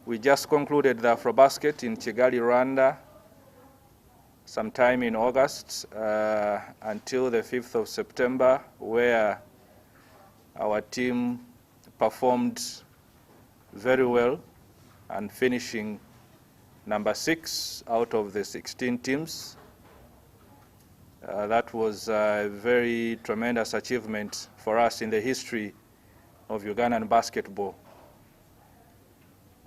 We just concluded the Afrobasket in Kigali, Rwanda, sometime in August until the 5th of September, where our team performed very well and finishing number 6 out of the 16 teams. That was a very tremendous achievement for us in the history of Ugandan basketball.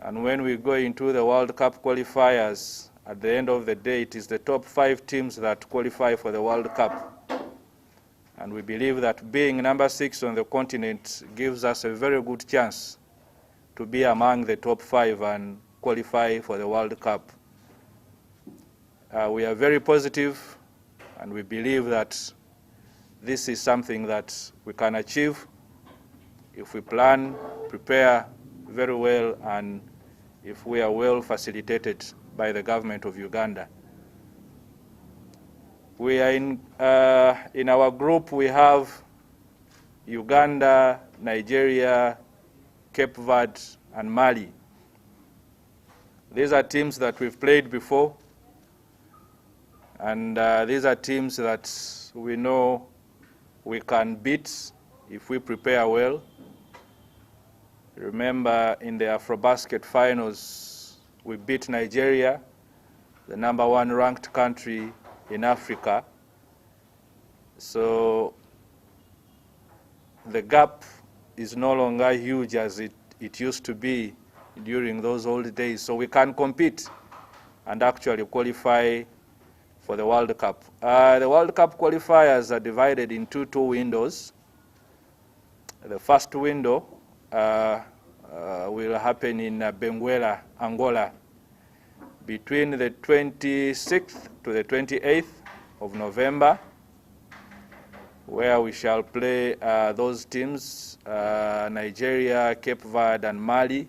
And when we go into the World Cup qualifiers, at the end of the day, it is the top 5 teams that qualify for the World Cup. And we believe that being number 6 on the continent gives us a very good chance to be among the top 5 and qualify for the World Cup. We are very positive, and we believe that this is something that we can achieve if we plan, prepare very well, and if we are well facilitated by the government of Uganda. We are in our group, we have Uganda, Nigeria, Cape Verde, and Mali. These are teams that we've played before, and these are teams that we know we can beat if we prepare well. Remember, in the Afrobasket finals, we beat Nigeria, the number 1 ranked country in Africa. So the gap is no longer huge as it used to be during those old days. So we can compete and actually qualify for the World Cup. The World Cup qualifiers are divided into 2 windows. The first window will happen in Benguela, Angola, between the 26th to the 28th of November, where we shall play those teams, Nigeria, Cape Verde, and Mali.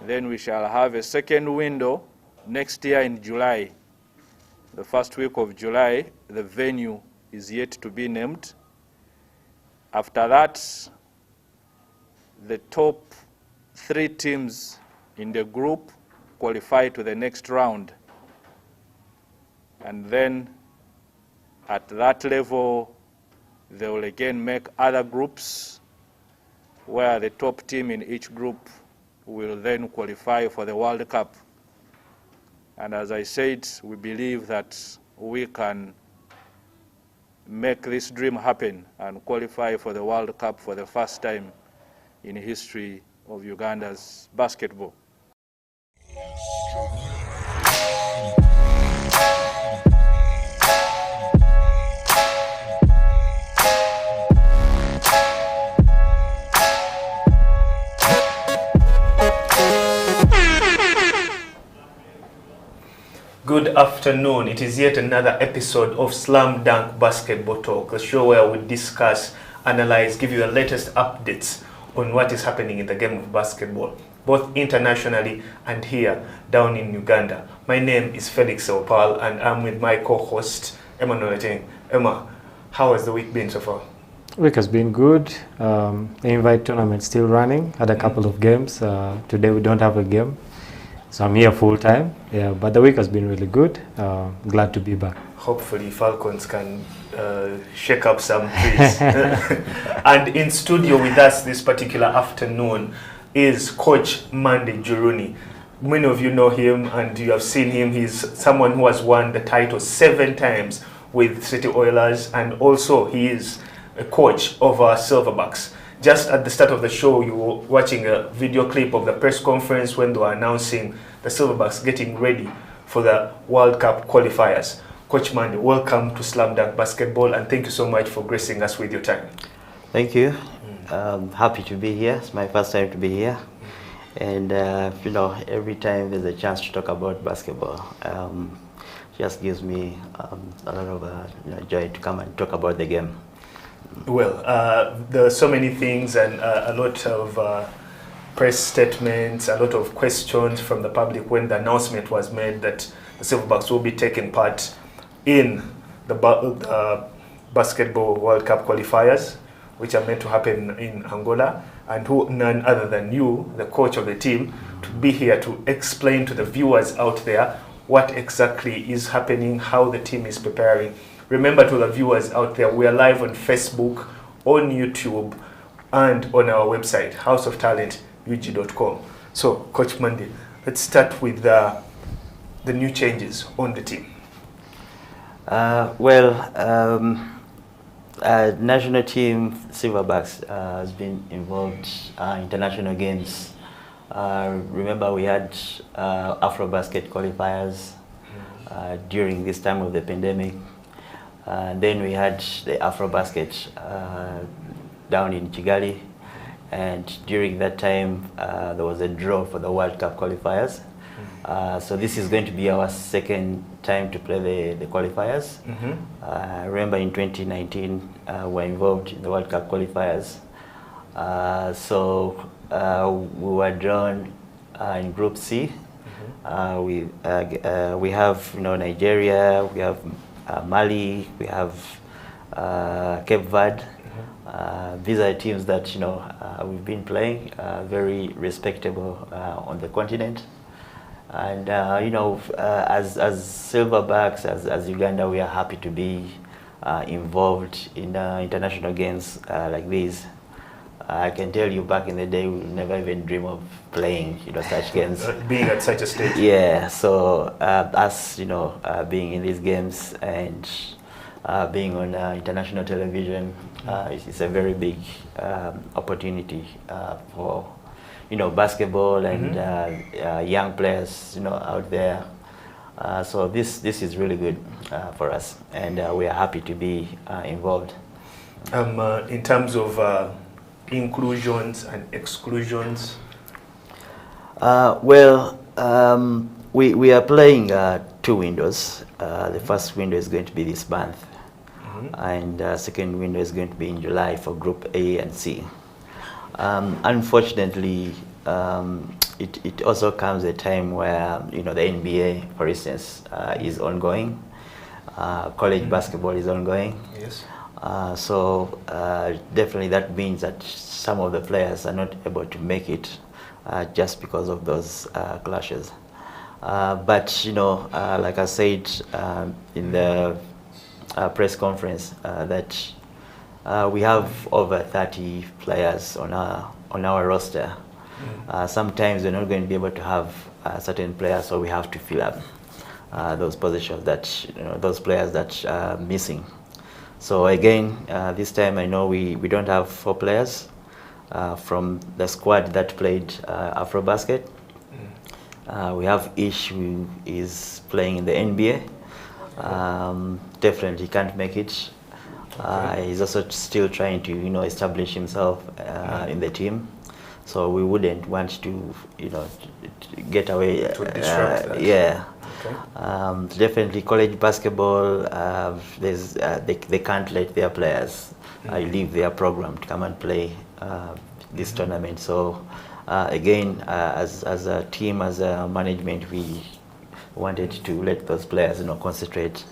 Then we shall have a second window next year in July. The first week of July, the venue is yet to be named. After that, the top 3 teams in the group qualify to the next round. And then at that level, they will again make other groups where the top team in each group will then qualify for the World Cup. And as I said, we believe that we can make this dream happen and qualify for the World Cup for the first time in the history of Uganda's basketball. Good afternoon. It is yet another episode of Slam Dunk Basketball Talk, the show where we discuss, analyze, give you the latest updates on what is happening in the game of basketball, both internationally and here down in Uganda. My name is Felix Eupal, and I'm with my co-host Emmanuel Ateng. Emma, how has the week been so far? Week has been good. The invite tournament still running. Had a couple of games. Today we don't have a game, so I'm here full time. Yeah, but the week has been really good. Glad to be back. Hopefully Falcons can shake up some trees. And in studio with us this particular afternoon is Coach Mande Juruni. Many of you know him and you have seen him. He's someone who has won the title 7 times with City Oilers, and also he is a coach of our Silverbacks. Just at the start of the show, you were watching a video clip of the press conference when they were announcing the Silverbacks getting ready for the World Cup qualifiers. Coach Mande, welcome to Slam Dunk Basketball, and thank you so much for gracing us with your time. Thank you. Happy to be here. It's my first time to be here. And, you know, every time there's a chance to talk about basketball, just gives me a lot of joy to come and talk about the game. Well, there are so many things and a lot of press statements, a lot of questions from the public when the announcement was made that the Silverbacks will be taking part in the Basketball World Cup qualifiers. which are meant to happen in Angola, and who none other than you, the coach of the team, to be here to explain to the viewers out there what exactly is happening, how the team is preparing. Remember, to the viewers out there, we are live on Facebook, on YouTube, and on our website, houseoftalentug.com. So, Coach Mande, let's start with the new changes on the team. National team Silverbacks has been involved in international games. Remember, we had Afrobasket qualifiers during this time of the pandemic. Then we had the Afrobasket down in Kigali, and during that time there was a draw for the World Cup qualifiers. So this is going to be our second time to play the qualifiers. Remember, in 2019 we were involved in the World Cup qualifiers. We were drawn in Group C. We have Nigeria, we have Mali, we have Cape Verde. These are teams that we've been playing, very respectable on the continent. And as Silverbacks, as Uganda, we are happy to be involved in international games like these. I can tell you, back in the day, we would never even dream of playing such games. Being at such a stage. Yeah, so us being in these games and being on international television, it's a very big opportunity for basketball and young players out there. So this is really good for us, and we are happy to be involved. In terms of inclusions and exclusions? We are playing 2 windows. The first window is going to be this month, and second window is going to be in July for Group A and C. Unfortunately, it also comes a time where the NBA, for instance, is ongoing. College basketball is ongoing. Yes. So definitely that means that some of the players are not able to make it just because of those clashes. But like I said in the press conference, that we have over 30 players on our roster. Sometimes we're not going to be able to have certain players, so we have to fill up those positions that those players that are missing. So again, this time I know we don't have 4 players from the squad that played Afrobasket. We have Ish, who is playing in the NBA. Definitely can't make it. He's also still trying to establish himself in the team. So we wouldn't want to get away. To disrupt that. Yeah. Okay. Definitely college basketball, they can't let their players leave their program to come and play this tournament. So again, as a team, as a management, we wanted to let those players concentrate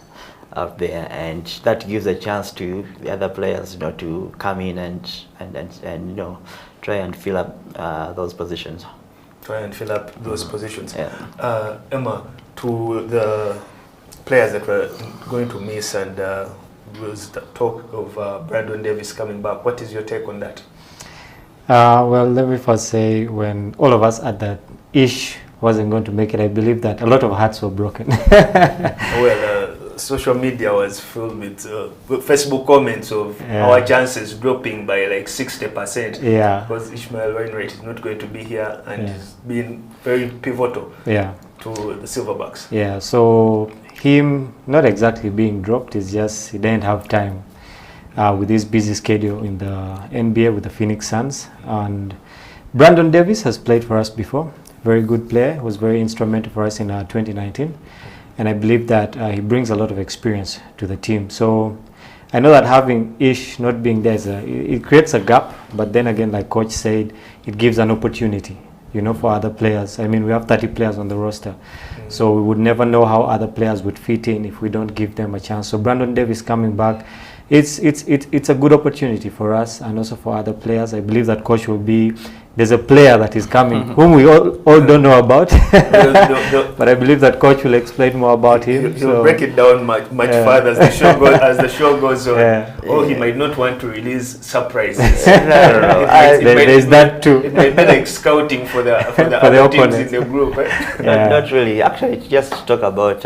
out there, and that gives a chance to the other players to come in and try and fill up those positions. Try and fill up those positions. Yeah. Emma, to the players that were going to miss, and was the talk of Brandon Davis coming back. What is your take on that? Well, let me first say, when all of us at that Ish wasn't going to make it, I believe that a lot of hearts were broken. Social media was filled with Facebook comments of our chances dropping by like 60%. Yeah. Because Ishmael Wainwright is not going to be here, and he's been very pivotal to the Silverbacks. Yeah, so him not exactly being dropped, is just he didn't have time with his busy schedule in the NBA with the Phoenix Suns. And Brandon Davis has played for us before. Very good player, was very instrumental for us in 2019. And I believe that he brings a lot of experience to the team. So I know that having Ish not being there, it creates a gap. But then again, like Coach said, it gives an opportunity, for other players. I mean, we have 30 players on the roster. So we would never know how other players would fit in if we don't give them a chance. So Brandon Davis coming back it's a good opportunity for us and also for other players. I believe that coach will be. There's a player that is coming whom we all don't know about, but I believe that coach will explain more about him. He'll break it down much further as the show goes on. Or he might not want to release surprises. No. There's that too. It might be like scouting for the other teams in the group. Right? Not really. Actually, just to talk about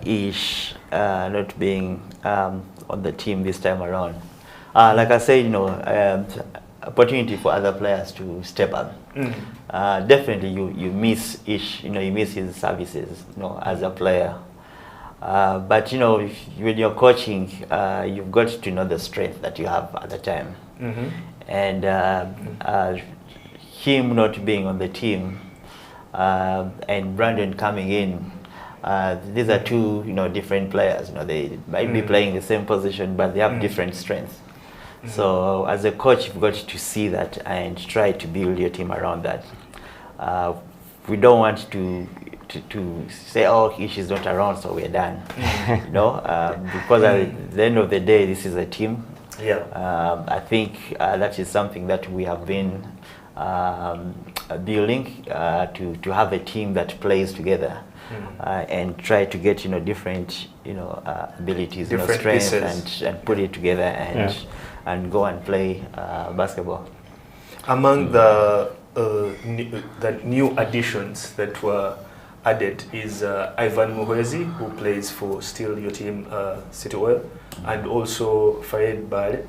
Ish not being on the team this time around. Like I said, opportunity for other players to step up. Definitely, you miss Ish. You miss his services. As a player. But when you're coaching, you've got to know the strength that you have at the time. And him not being on the team and Brandon coming in. These are two, different players. They might be playing the same position, but they have different strengths. So as a coach, you've got to see that and try to build your team around that. We don't want to say, oh, she's not around, so we're done. Because at the end of the day, this is a team. I think that is something that we have been building to have a team that plays together. And try to get different abilities, different strengths, and put it together and go and play basketball. Among the new additions that were added is Ivan Muhwezi, who plays for still your team, City Oil, and also Fayed Bale,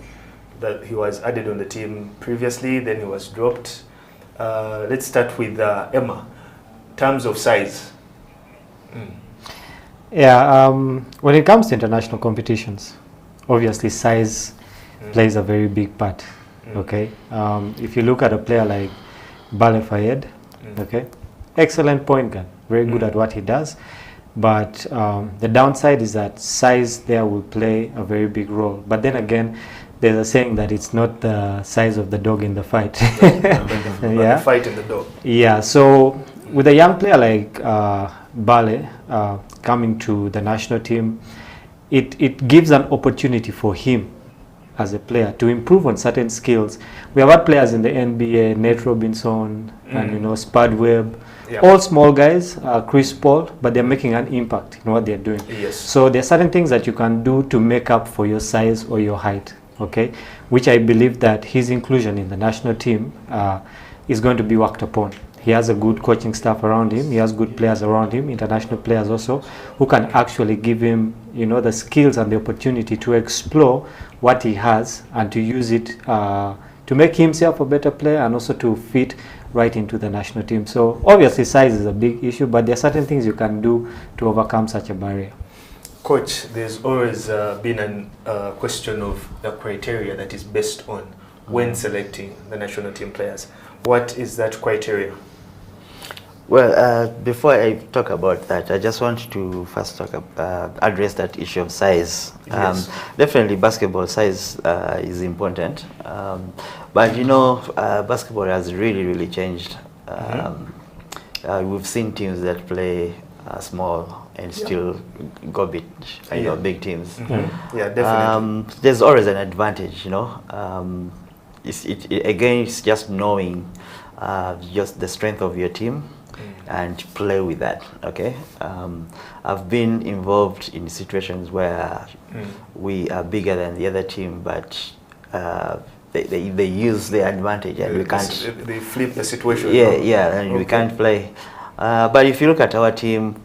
that he was added on the team previously, then he was dropped. Let's start with Emma. Terms of size. When it comes to international competitions, obviously size plays a very big part. Okay, if you look at a player like Bale Fayed, okay, excellent point guard, very good at what he does, but the downside is that size there will play a very big role. But then again, there's a saying that it's not the size of the dog in the fight. The fight in the dog. Yeah, so with a young player like Bale coming to the national team, it gives an opportunity for him as a player to improve on certain skills. We have had players in the NBA, Nate Robinson, and Spud Webb, all small guys, Chris Paul, but they're making an impact in what they're doing. Yes. So there are certain things that you can do to make up for your size or your height, okay? Which I believe that his inclusion in the national team is going to be worked upon. He has a good coaching staff around him. He has good players around him, international players also, who can actually give him, the skills and the opportunity to explore what he has and to use it to make himself a better player and also to fit right into the national team. So obviously size is a big issue, but there are certain things you can do to overcome such a barrier. Coach, there's always been a question of the criteria that is based on when selecting the national team players. What is that criteria? Well, before I talk about that, I just want to first address that issue of size. Yes. Definitely basketball size is important, but basketball has really changed. We've seen teams that play small and still go big teams. Yeah, definitely. There's always an advantage, It's just knowing just the strength of your team and play with that. Okay, I've been involved in situations where we are bigger than the other team, but they use their advantage and we can't. They flip the situation. Yeah, and we can't play. But if you look at our team,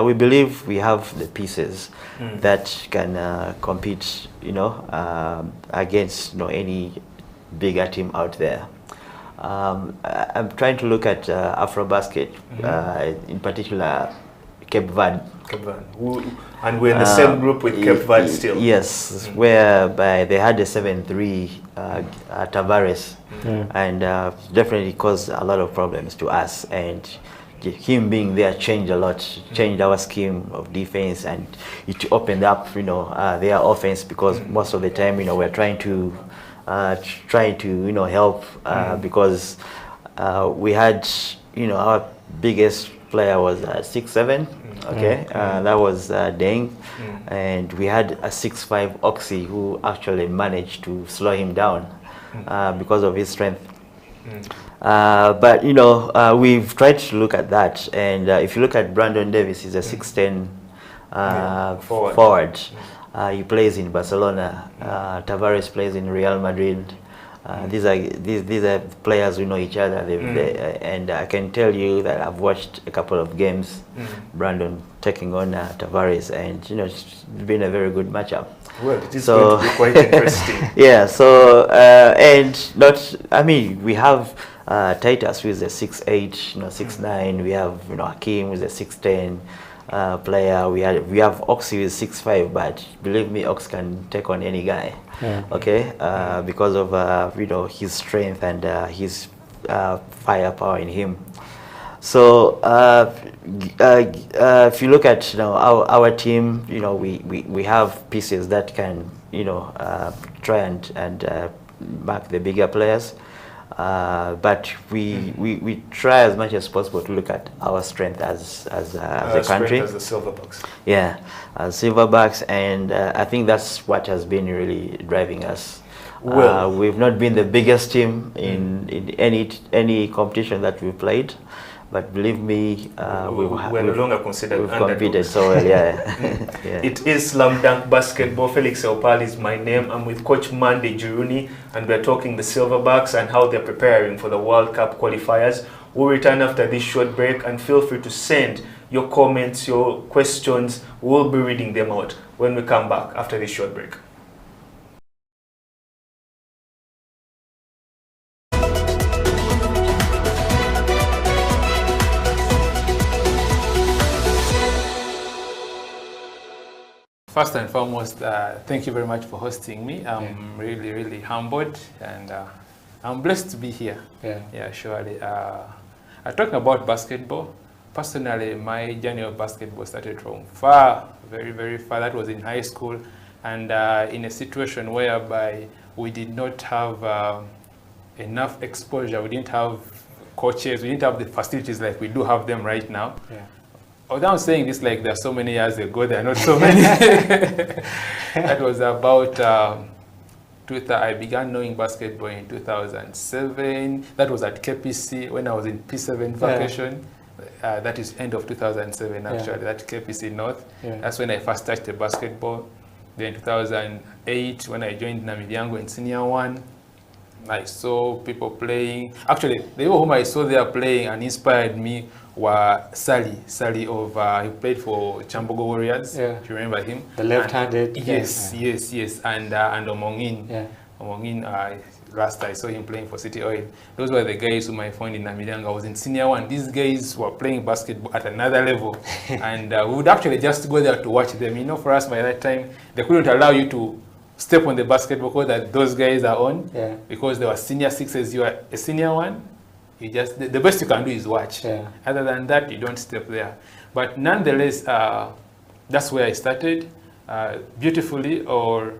we believe we have the pieces that can compete, against any bigger team out there. I'm trying to look at AfroBasket, in particular Cape Verde. And we're in the same group with Cape Verde still. Yes, whereby they had a 7-3 Tavares, and definitely caused a lot of problems to us. And him being there changed a lot, changed our scheme of defense, and it opened up, their offense, because most of the time, we're trying to help, because we had, our biggest player was 6'7". Okay, that was Deng, and we had a 6'5" Oxy who actually managed to slow him down because of his strength. But you know, we've tried to look at that, and if you look at Brandon Davis, he's a 6'10" forward. He plays in Barcelona. Tavares plays in Real Madrid. These are players who know each other, and I can tell you that I've watched a couple of games. Brandon taking on Tavares, and you know, it's been a very good matchup. Well, it is going to be quite interesting. Yeah. So I mean, we have Titus, who is a 6'8", you know, 6'9". We have, you know, Hakim, who is a 6'10". Player. We have Oxy with 6'5", but believe me, Ox can take on any guy. Okay, because of you know, his strength and his firepower in him. So if you look at, you know, our team, you know, we have pieces that can, you know, try and mark the bigger players. But we try as much as possible to look at our strength as a country. As the Silverbacks. Yeah, as Silverbacks, and I think that's what has been really driving us. Well, we've not been the biggest team in any competition that we've played, but believe me, we're no longer considered we've competed so well. Yeah. Yeah. It is SlamDunk Basketball. Felix Eupal is my name. I'm with Coach Mande Juruni, and we're talking the Silverbacks and how they're preparing for the World Cup qualifiers. We'll return after this short break, and feel free to send your comments, your questions. We'll be reading them out when we come back after this short break. First and foremost, thank you very much for hosting me. I'm really humbled, and I'm blessed to be here. Yeah, surely. Talking about basketball, personally, my journey of basketball started from far, very far. That was in high school, and in a situation whereby we did not have enough exposure. We didn't have coaches. We didn't have the facilities like we do have them right now. Although I'm saying this like there are so many years ago, there are not so many. That was about, I began knowing basketball in 2007. That was at KPC when I was in P7 vacation. That is end of 2007 actually, that KPC North. That's when I first touched the basketball. Then 2008 when I joined Namibia in Senior 1. I saw people playing. Actually, the people whom I saw there playing and inspired me were Sally of, he played for Chambogo Warriors. Do you remember him? The left-handed. Yes. And Omongin. Omongin, last I saw him playing for City Oil. Those were the guys whom I found in Namibia. I was in Senior 1. These guys were playing basketball at another level. And we would actually just go there to watch them. You know, for us by that time, they couldn't allow you to step on the basketball court that those guys are on, because they were senior 6s, you are a senior 1. You just, the best you can do is watch. Other than that, you don't step there. But nonetheless, that's where I started. Beautifully, or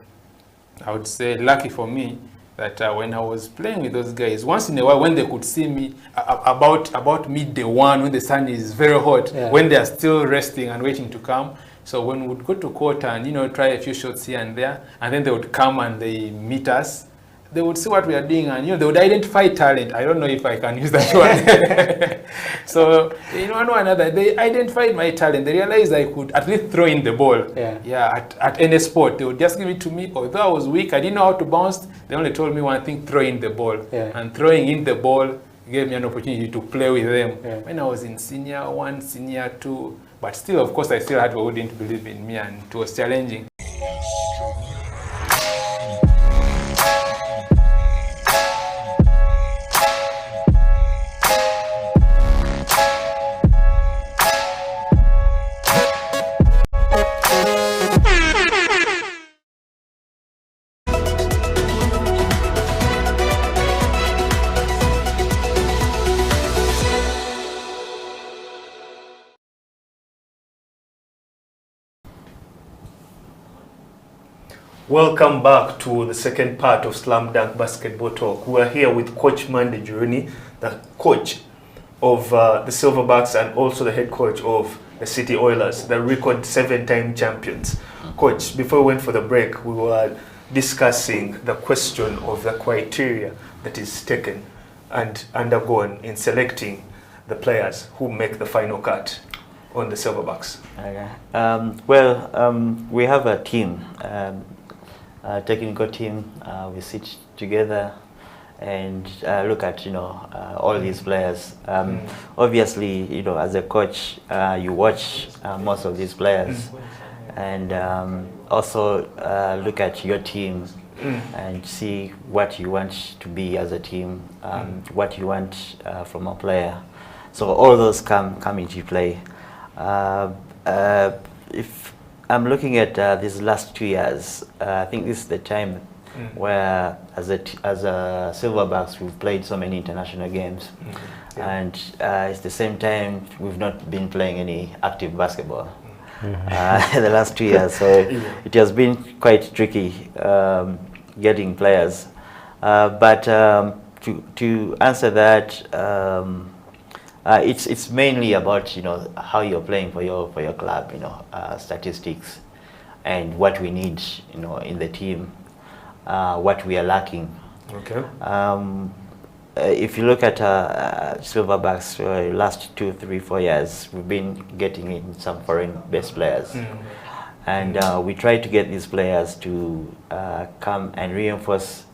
I would say lucky for me, that when I was playing with those guys, once in a while when they could see me about midday 1, when the sun is very hot, when they are still resting and waiting to come. So when we would go to court and, you know, try a few shots here and there, and then they would come and they meet us, they would see what we are doing, and, you know, they would identify talent. I don't know if I can use that one. So, you know, one or another, they identified my talent. They realized I could at least throw in the ball. At any sport. They would just give it to me. Although I was weak, I didn't know how to bounce. They only told me one thing: throw in the ball. And throwing in the ball gave me an opportunity to play with them. When I was in Senior 1, Senior 2, but still, of course, I still had people who didn't believe in me, and it was challenging. Welcome back to the second part of SlamDunk Basketball Talk. We are here with Coach Mande Juruni, the coach of the Silverbacks and also the head coach of the City Oilers, the record 7-time champions. Coach, before we went for the break, we were discussing the question of the criteria that is taken and undergone in selecting the players who make the final cut on the Silverbacks. Okay. We have a team, a technical team. We sit together and look at all these players. Obviously, as a coach, you watch most of these players, and also look at your team and see what you want to be as a team, what you want from a player. So all those come into play. If I'm looking at these last 2 years, I think this is the time where, as a Silverbacks, we've played so many international games, and it's the same time we've not been playing any active basketball the last 2 years. So it has been quite tricky getting players. But to answer that, it's mainly about how you're playing for your club, statistics, and what we need in the team, what we are lacking. Okay. If you look at Silverbacks last 2, 3, 4 years, we've been getting in some foreign-based players, and we try to get these players to come and reinforce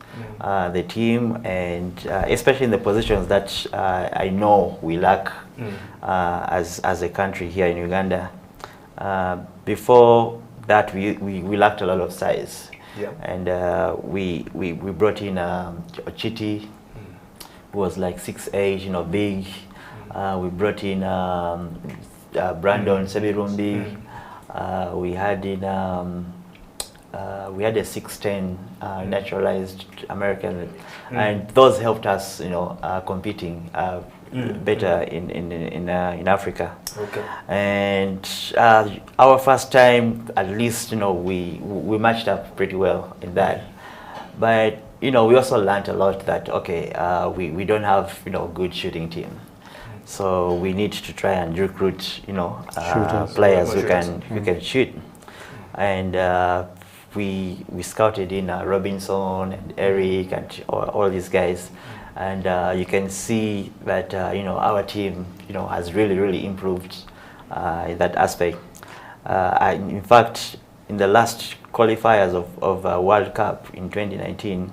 the team, and especially in the positions that I know we lack as a country here in Uganda. Before that, we lacked a lot of size, and we brought in Ochiti, who was like 6'8", big. We brought in Brandon Sebirumbi. We had a 6'10" naturalized American, and those helped us, competing better in Africa. Okay. And our first time, at least, we matched up pretty well in that. But we also learned a lot that we don't have good shooting team, so we need to try and recruit players who can shoot. And we scouted in Robinson and Eric and all these guys, and you can see that our team has really improved in that aspect. In fact, in the last qualifiers of World Cup in 2019,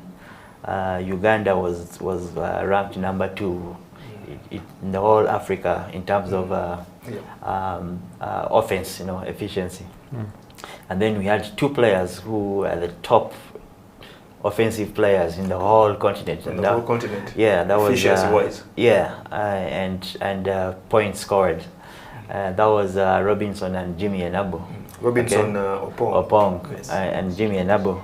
Uganda was ranked number 2 in the whole Africa in terms of offense, efficiency. And then we had 2 players who are the top offensive players in the whole continent. In the whole continent. Yeah, that was efficiency-wise. and points scored. That was Robinson and Jimmy Enabo. Robinson, Opong, yes. And Jimmy Enabo.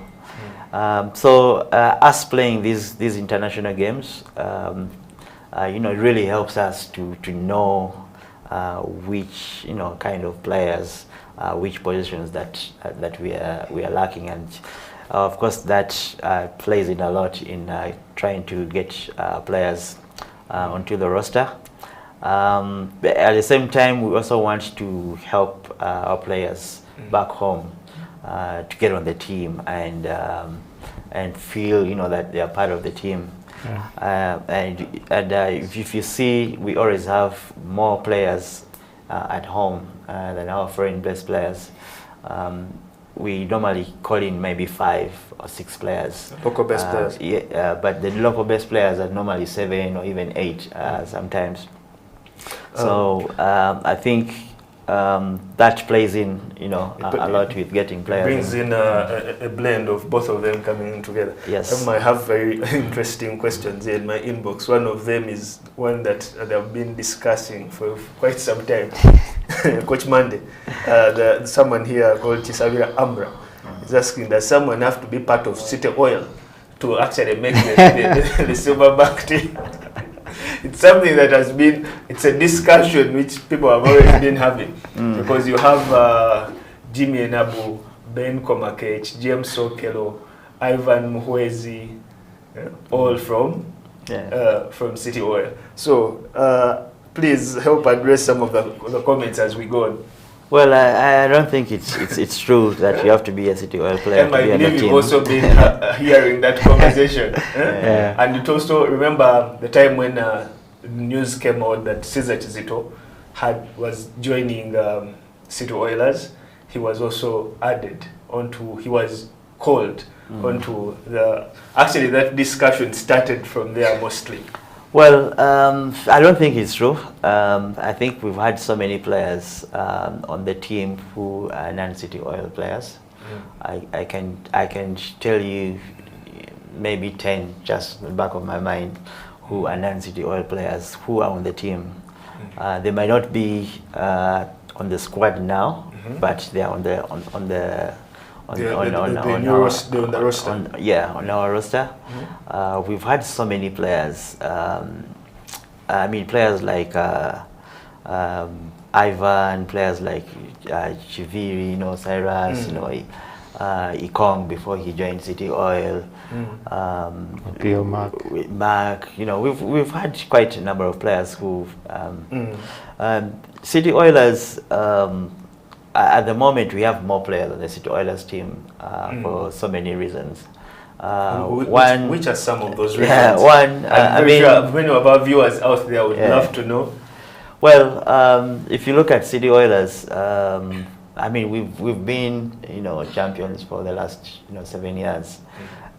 So us playing these international games, it really helps us to know which kind of players, which positions that we are lacking, and of course that plays in a lot in trying to get players onto the roster. But at the same time, we also want to help our players back home to get on the team and feel that they are part of the team. And if you see, we always have more players at home than our foreign-based players. We normally call in maybe 5 or 6 players. Local-based players. Yeah, but the local-based players are normally 7 or even 8 sometimes. So I think that plays in, a lot with getting players. Brings in a blend of both of them coming in together. Yes. I have very interesting questions in my inbox. One of them is one that they've been discussing for quite some time. Coach Mande, someone here called Chisavira Ambra is asking, does someone have to be part of City Oil to actually make the Silverback team? It's something that has been, it's a discussion which people have always been having, because you have Jimmy Enabu, Ben Komakech, James Sokelo, Ivan Muhwezi, all from City Oil. So please help address some of the comments as we go on. Well, I don't think it's true that you have to be a City Oil player And to I be on the believe team. you've also been hearing that conversation. Yeah. And you also remember the time when news came out that Cesar Chizito was joining City Oilers. He was also added onto, he was called onto the, actually that discussion started from there mostly. Well, I don't think it's true. I think we've had so many players on the team who are non-City Oil players. I can tell you maybe 10 just in the back of my mind who are non-City Oil players who are on the team. They might not be on the squad now, but they are on the roster. On our roster. We've had so many players. I mean, players like Ivan, players like Chiviri, you know, Cyrus, you know, Ikong before he joined City Oil. Mark, you know, we've had quite a number of players who City Oilers. At the moment, we have more players on the City Oilers team for so many reasons. Which are some of those reasons? Yeah, I mean, sure many of our viewers out there would love to know. Well, if you look at City Oilers, I mean, we've been, you know, champions for the last, you know, 7 years,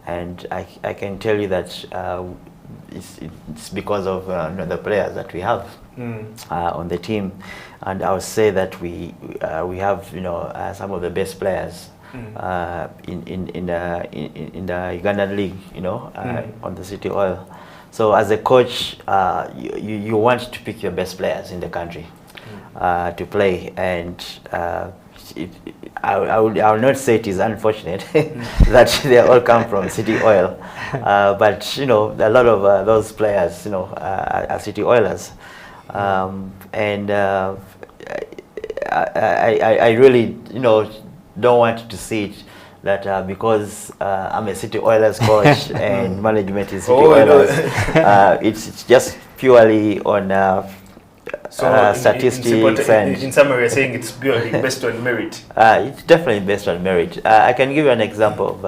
and I can tell you that it's because of you know, the players that we have on the team, and I would say that we have, you know, some of the best players in the Ugandan league, you know, on the City Oil. So as a coach, you want to pick your best players in the country to play, and I will not say it is unfortunate that they all come from City Oil, but you know, a lot of those players, you know, are City Oilers, and I really, you know, don't want to see it that because I'm a City Oilers coach and management is City Oilers, it's just purely on statistics. In summary, you're saying it's purely based on merit. It's definitely based on merit. I can give you an example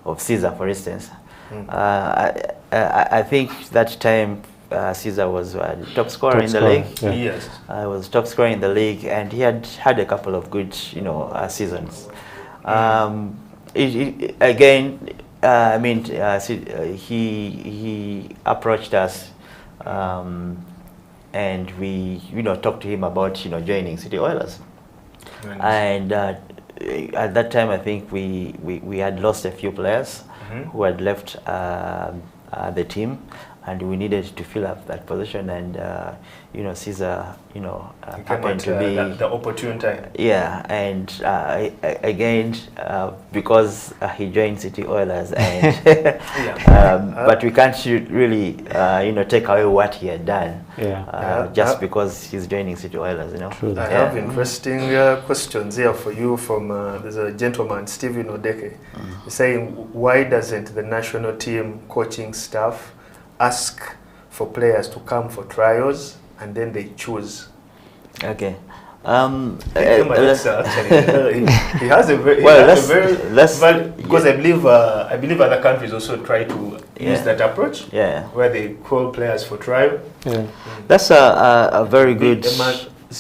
of Caesar, for instance. I think that time Caesar was top scorer in the league. Yeah. Yes, was top scorer in the league, and he had a couple of good, you know, seasons. Again, I mean, he approached us, and we, you know, talked to him about, you know, joining City Oilers. And at that time, I think we had lost a few players who had left the team, and we needed to fill up that position, and you know, Caesar, you know, happened to be the opportune time. Yeah, and again, because he joined City Oilers, and but we can't really, you know, take away what he had done, just because he's joining City Oilers, you know. I have interesting questions here for you from there's a gentleman, Stephen Odeke, saying, why doesn't the national team coaching staff ask for players to come for trials and then they choose? Okay. Actually, he has a very, because I believe other countries also try to use that approach. Yeah. Where they call players for trial. Yeah. That's a very good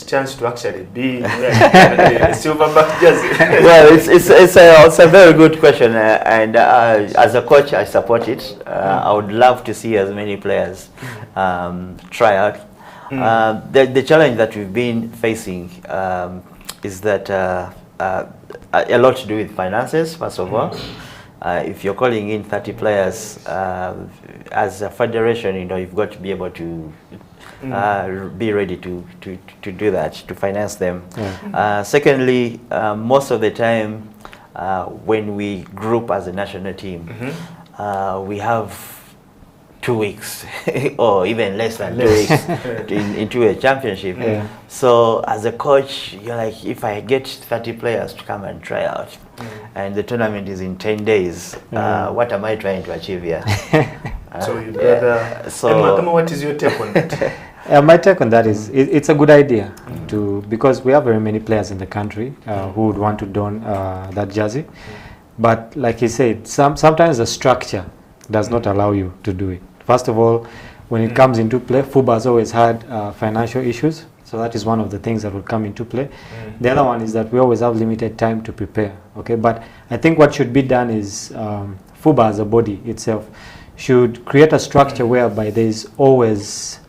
chance to actually be a silverback jersey. Well, it's a very good question, and as a coach, I support it. I would love to see as many players try out. The challenge that we've been facing is that a lot to do with finances, first of all. If you're calling in 30 players, as a federation, you know, you've got to be able to be ready to do that, to finance them. Secondly, most of the time when we group as a national team, we have 2 weeks or even less than 2 weeks into a championship. So as a coach, you're like, if I get 30 players to come and try out, and the tournament is in 10 days, what am I trying to achieve here? So you'd rather... Emma, what is your take on that? My take on that is it's a good idea because we have very many players in the country who would want to don that jersey. But like he said, sometimes the structure does not allow you to do it. First of all, when it comes into play, FUBA has always had financial issues. So that is one of the things that will come into play. The other one is that we always have limited time to prepare. Okay, but I think what should be done is FUBA as a body itself should create a structure whereby there's always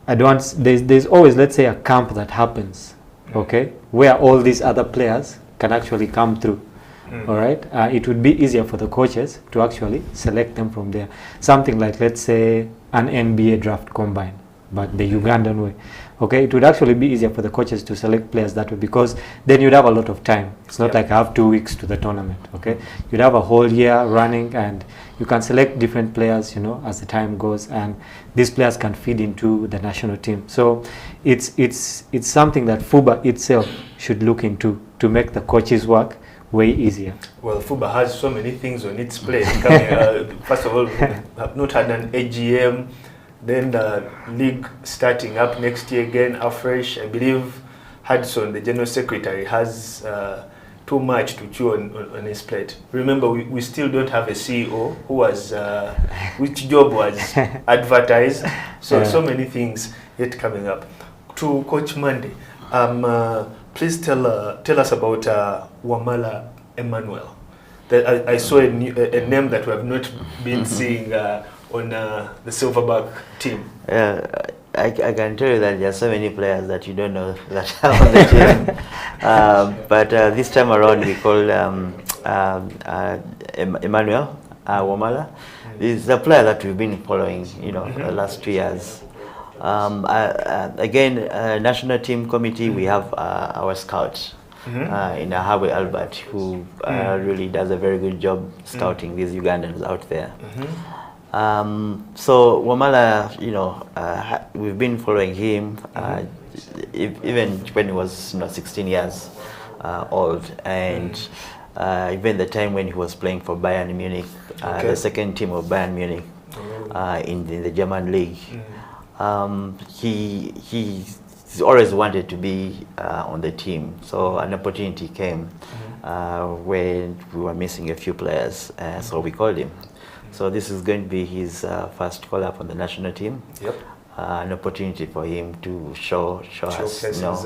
there's always, let's say, a camp that happens, okay, where all these other players can actually come through. All right, it would be easier for the coaches to actually select them from there. Something like, let's say, an NBA draft combine, but the Ugandan way. Okay, it would actually be easier for the coaches to select players that way, because then you'd have a lot of time. It's not like I have 2 weeks to the tournament. Okay, you'd have a whole year running, and you can select different players, you know, as the time goes, and these players can feed into the national team. So it's something that FUBA itself should look into to make the coaches' work way easier. Well, FUBA has so many things on its plate. First of all, we have not had an AGM. Then the league starting up next year again, afresh. I believe Hudson, the general secretary, has too much to chew on his plate. Remember, we still don't have a CEO who was, which job was advertised. So many things yet coming up. To Coach Mande, please tell us about Wamala Emmanuel. I saw a name that we have not been seeing on the Silverback team. I can tell you that there are so many players that you don't know that are on the team. But this time around, we call Emmanuel Wamala. He's a player that we've been following, you know, the last 2 years. Again, national team committee, we have our scout in Ahawe Albert, who really does a very good job scouting these Ugandans out there. So Wamala, you know, we've been following him even when he was 16 years old, and even the time when he was playing for Bayern Munich, the second team of Bayern Munich in the German league. He's always wanted to be on the team, so an opportunity came when we were missing a few players, so we called him. So this is going to be his first call-up on the national team. Yep. An opportunity for him to show us, you know,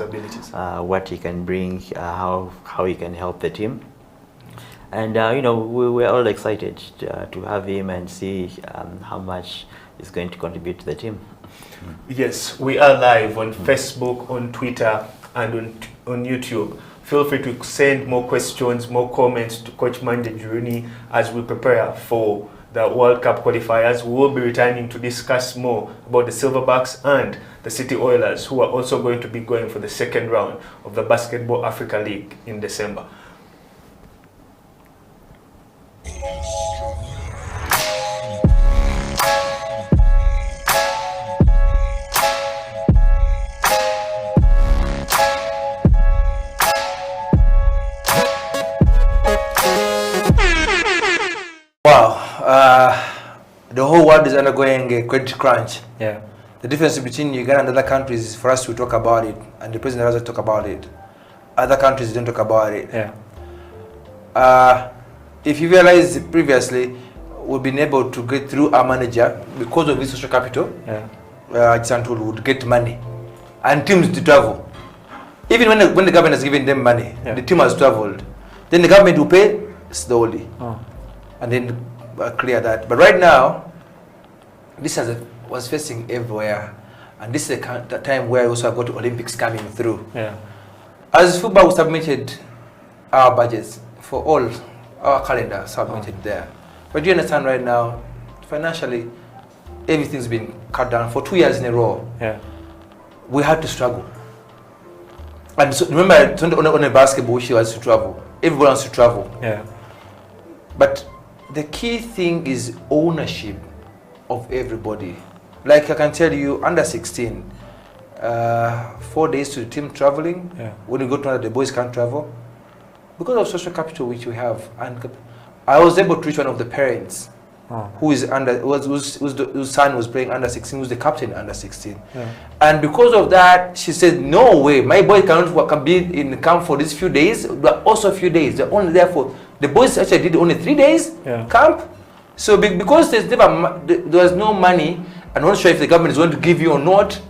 what he can bring, how he can help the team. And you know, we're all excited to have him and see how much he's going to contribute to the team. Yes, we are live on Facebook, on Twitter, and on YouTube. Feel free to send more questions, more comments to Coach Mande Juruni as we prepare for the World Cup qualifiers. We will be returning to discuss more about the Silverbacks and the City Oilers, who are also going to be going for the second round of the Basketball Africa League in December. Wow, the whole world is undergoing a credit crunch. Yeah. The difference between Uganda and other countries is for us to talk about it, and the president doesn't talk about it. Other countries don't talk about it. Yeah. If you realize previously, we've been able to get through our manager because of this social capital. Yeah. Chantul would get money, and teams to travel. Even when the government has given them money, the team has traveled. Then the government will pay slowly. And then clear that. But right now, this was facing everywhere, and this is the time where we also got the Olympics coming through. Yeah. As FUBA, we submitted our budgets for all our calendar submitted there. But do you understand right now, financially, everything's been cut down for 2 years in a row. Yeah. We had to struggle. And so, remember, on a basketball, she has to travel. Everyone wants to travel. Yeah. But the key thing is ownership of everybody. Like I can tell you, under 16, 4 days to the team traveling. Yeah. When you go to another, the boys can't travel because of social capital which we have. And I was able to reach one of the parents whose son was playing under 16, who's the captain under 16. And because of that, she said, no way, my boy can be in camp for these few days, but also a few days. They're only there for, the boys actually did only 3 days camp. So because there was no money, I'm not sure if the government is going to give you or not,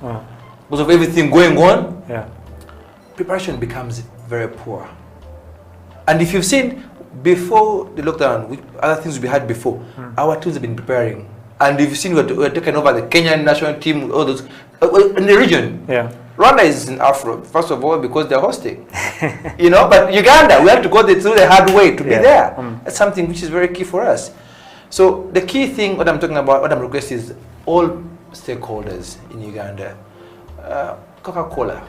because of everything going on, preparation becomes very poor. And if you've seen, before the lockdown, other things we had before, our teams have been preparing. And if you've seen, we're taking over the Kenyan national team, all those, in the region. Rwanda is in Afro, first of all, because they're hosting. You know, but Uganda, we have to go through the hard way to be there. That's something which is very key for us. So the key thing, what I'm talking about, what I'm requesting is all stakeholders in Uganda. Coca-Cola,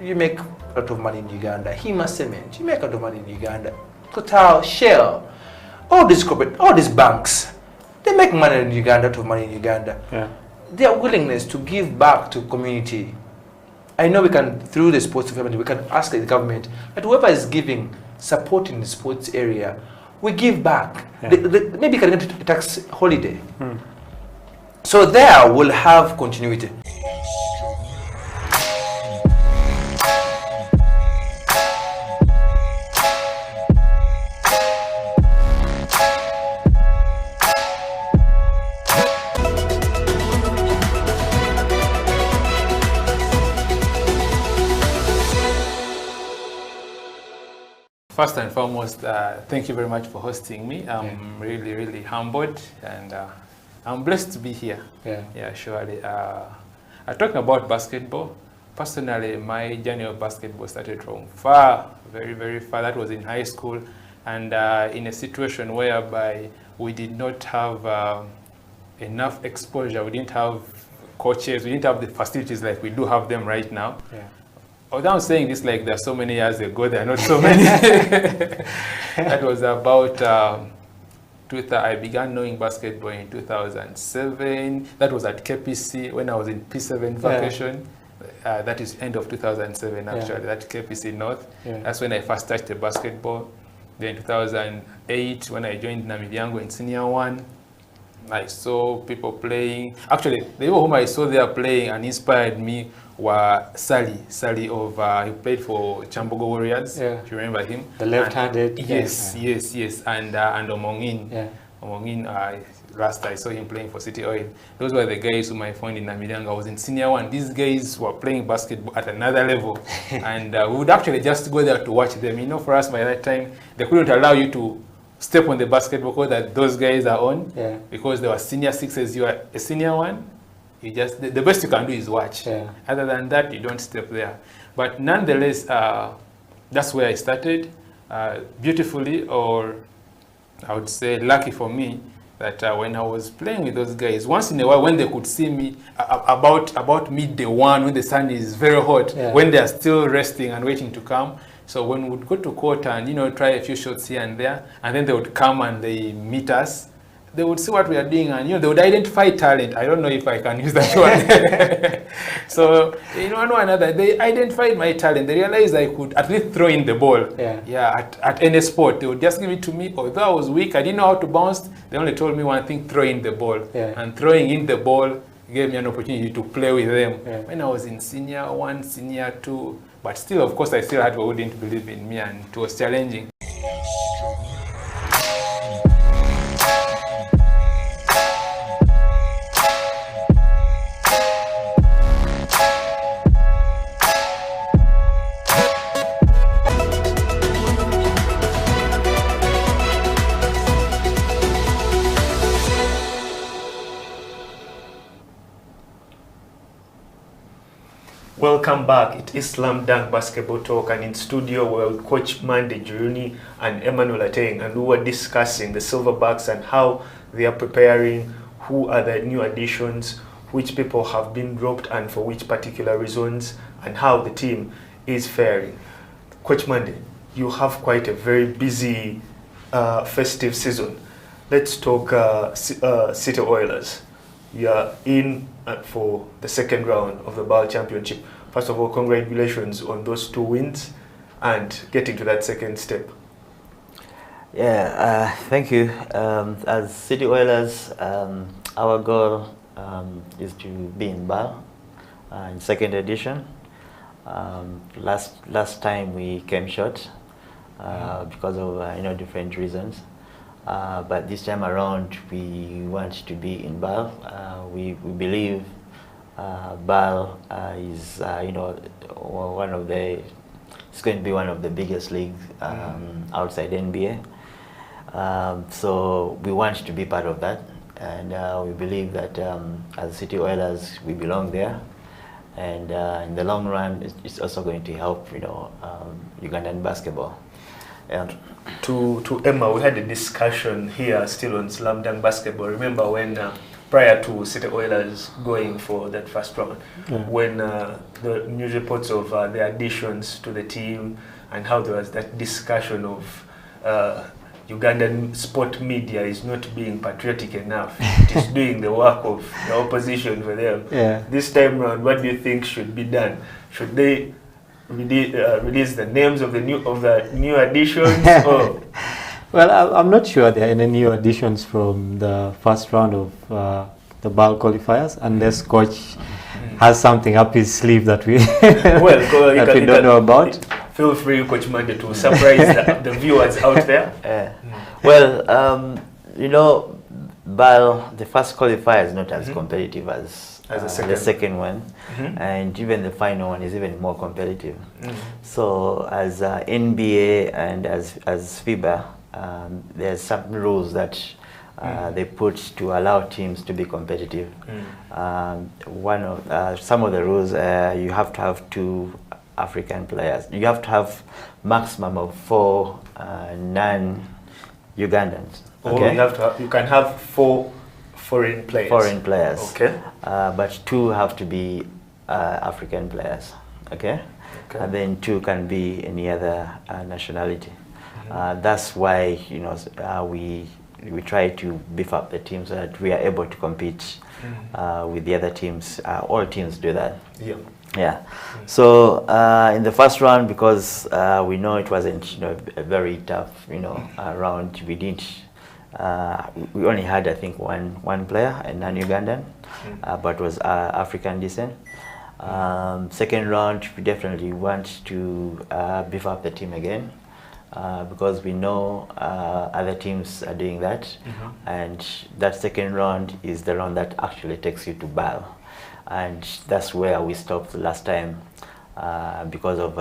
you make a lot of money in Uganda. Hima Cement, you make a lot of money in Uganda. Total, Shell, all these corporate, all these banks, they make money in Uganda, a lot of money in Uganda. Their willingness to give back to community. I know we can, through the sports development, we can ask the government that whoever is giving support in the sports area, we give back. Maybe can get a tax holiday. So there we'll have continuity. First and foremost, thank you very much for hosting me. I'm really humbled, and I'm blessed to be here. Surely. Talking about basketball, personally, my journey of basketball started from far, very far. That was in high school, and in a situation whereby we did not have enough exposure. We didn't have coaches. We didn't have the facilities like we do have them right now. Although I'm saying this like there are so many years ago, there are not so many. That was about, I began knowing basketball in 2007. That was at KPC when I was in P7 vacation. That is end of 2007 actually, that KPC North. That's when I first touched the basketball. Then 2008 when I joined Namibyango in Senior 1. I saw people playing. Actually, the people whom I saw there playing and inspired me were Sally of, he played for Chambogo Warriors, if you remember him. The left-handed. Yes. And Omongin. Omongin, last I saw him playing for City Oil. Those were the guys whom I found in Namibyango. I was in Senior 1. These guys were playing basketball at another level. And we would actually just go there to watch them. You know, for us by that time, they couldn't allow you to step on the basketball court that those guys are on, because they were senior 6s, you are a senior 1. You just, the best you can do is watch. Other than that, you don't step there. But nonetheless, that's where I started. Beautifully, or I would say lucky for me, that when I was playing with those guys, once in a while when they could see me about midday 1, when the sun is very hot, when they are still resting and waiting to come. So when we would go to court and, you know, try a few shots here and there, and then they would come and they meet us, they would see what we are doing, and, you know, they would identify talent. I don't know if I can use that one. So, you know, one or another, they identified my talent. They realized I could at least throw in the ball. At any sport. They would just give it to me. Although I was weak, I didn't know how to bounce. They only told me one thing, throw in the ball. And throwing in the ball gave me an opportunity to play with them. When I was in Senior 1, Senior 2, but still, of course, I still had people who didn't believe in me, and it was challenging. Welcome back. It is SlamDunk Basketball Talk, and in studio we're with Coach Mande Juruni and Emmanuel Ateng, and we were discussing the Silverbacks and how they are preparing, who are the new additions, which people have been dropped and for which particular reasons, and how the team is faring. Coach Mande, you have quite a very busy festive season. Let's talk City Oilers. You are in for the second round of the BAL Championship. First of all, congratulations on those 2 wins and getting to that second step. Yeah, thank you. As City Oilers, our goal is to be in BAL in second edition. Last time we came short because of different reasons. But this time around, we want to be in BAL. We believe BAL is one of the. It's going to be one of the biggest leagues outside NBA. So we want to be part of that, and we believe that as City Oilers, we belong there. And in the long run, it's also going to help, Ugandan basketball. And to Emma, we had a discussion here still on SlamDunk basketball. Remember when prior to City Oilers going for that first round, when the news reports of the additions to the team and how there was that discussion of Ugandan sport media is not being patriotic enough. It is doing the work of the opposition for them. Yeah. This time around, what do you think should be done? Should they release the names of the new additions? Or? Well, I'm not sure there are any new additions from the first round of the BAL qualifiers, unless coach has something up his sleeve that we that we don't know about. Feel free, Coach Mande, to surprise the viewers out there. Well, BAL, the first qualifier is not as competitive as the second one, and even the final one is even more competitive. So as NBA and as FIBA, there's some rules that they put to allow teams to be competitive. Some of the rules, you have to have 2 African players. You have to have maximum of 4 non-Ugandans. Okay. You can have 4 foreign players. Foreign players. Okay. But 2 have to be African players. Okay. And then 2 can be any other nationality. That's why we try to beef up the team so that we are able to compete with the other teams. All teams do that. Yeah. Yeah. So in the first round, because we know it wasn't a very tough round, we didn't. We only had, I think, one player, a non-Ugandan, but was African descent. Second round, we definitely want to beef up the team again. Because we know other teams are doing that, and that second round is the round that actually takes you to BAL, and that's where we stopped last time because of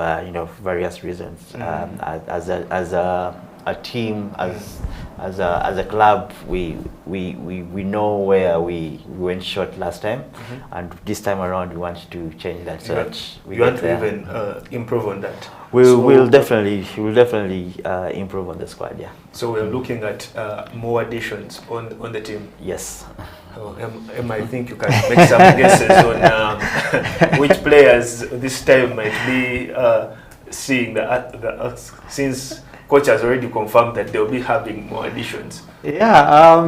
various reasons. As a team, as a club, we know where we went short last time, and this time around we want to change that. So that we want to even improve on that. We'll definitely improve on the squad. Yeah. So we're looking at more additions on the team. Yes. Emma, I think you can make some guesses on which players this time might be seeing since coach has already confirmed that they'll be having more additions. Yeah.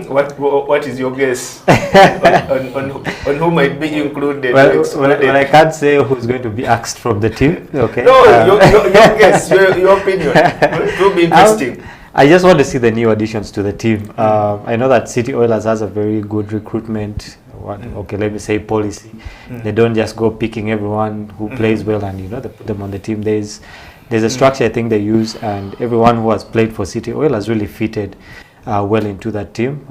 What is your guess on who might be included? Well, I can't say who's going to be axed from the team. Okay. No, your guess, your opinion. It will be interesting. I just want to see the new additions to the team. I know that City Oilers has a very good recruitment. Let me say policy. They don't just go picking everyone who plays well and they put them on the team. There's a structure I think they use, and everyone who has played for City Oilers really fitted well into that team.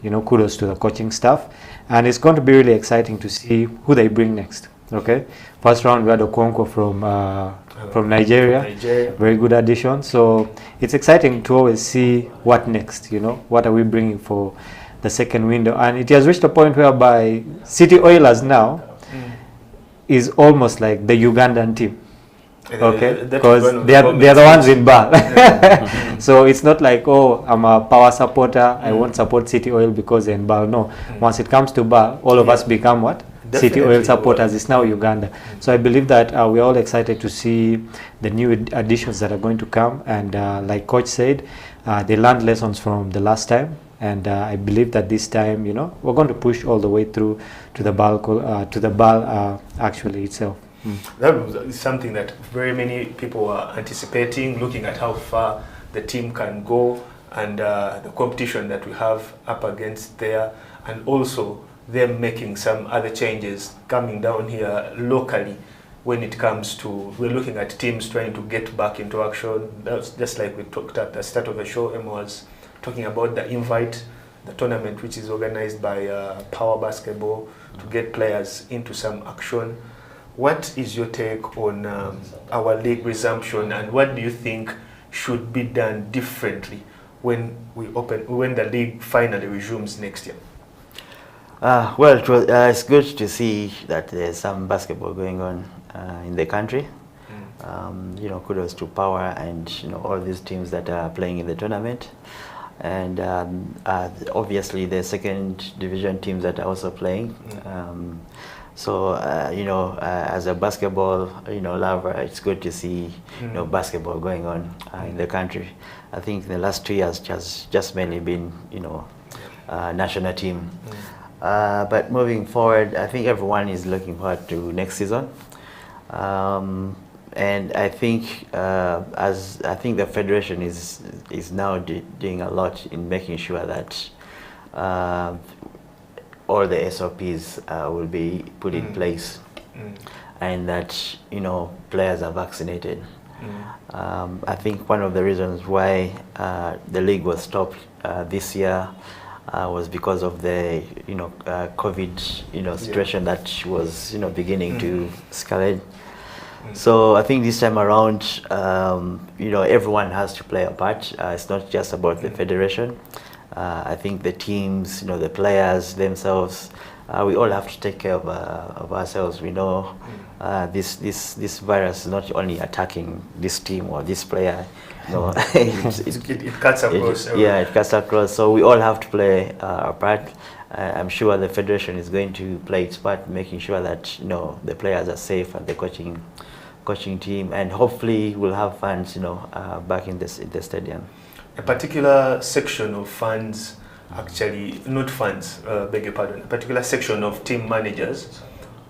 Kudos to the coaching staff, and it's going to be really exciting to see who they bring next. Okay, first round we had Okonkwo from Nigeria, very good addition. So it's exciting to always see what next. What are we bringing for the second window, and it has reached a point whereby City Oilers now is almost like the Ugandan team. Okay, because they are the ones in BAL. So it's not like, I'm a power supporter, I won't support City Oil because they're in BAL. No, once it comes to BAL, all of us become what? Definitely City Oil supporters. It's now Uganda. So I believe that we're all excited to see the new additions that are going to come, and like Coach said, they learned lessons from the last time, and I believe that this time, we're going to push all the way through to the BAL actually itself. That was something that very many people were anticipating, looking at how far the team can go and the competition that we have up against there, and also them making some other changes coming down here locally when it comes to, we're looking at teams trying to get back into action. That's just like we talked at the start of the show. Emma was talking about the invite, the tournament which is organized by Power Basketball to get players into some action. What is your take on our league resumption, and what do you think should be done differently when the league finally resumes next year? Well, it's good to see that there's some basketball going on in the country. You know, kudos to Power and, you know, all these teams that are playing in the tournament, and obviously the second division teams that are also playing. So you know, as a basketball, you know, lover, it's good to see, you know, basketball going on in the country. I think in the last 2 years just mainly been, you know, national team. But moving forward, I think everyone is looking forward to next season. And I think I think the federation is now doing a lot in making sure that all the SOPs will be put in place, and that, you know, players are vaccinated. I think one of the reasons why the league was stopped this year was because of the, you know, COVID, you know, situation that was, you know, beginning to escalate. So I think this time around, you know, everyone has to play a part. It's not just about the federation. I think the teams, you know, the players themselves, we all have to take care of ourselves. We know this virus is not only attacking this team or this player. No, it cuts across. It cuts across. So we all have to play our part. I'm sure the federation is going to play its part, making sure that, you know, the players are safe and the coaching team, and hopefully we'll have fans, you know, back in the stadium. A particular section of fans, actually not fans, beg your pardon, a particular section of team managers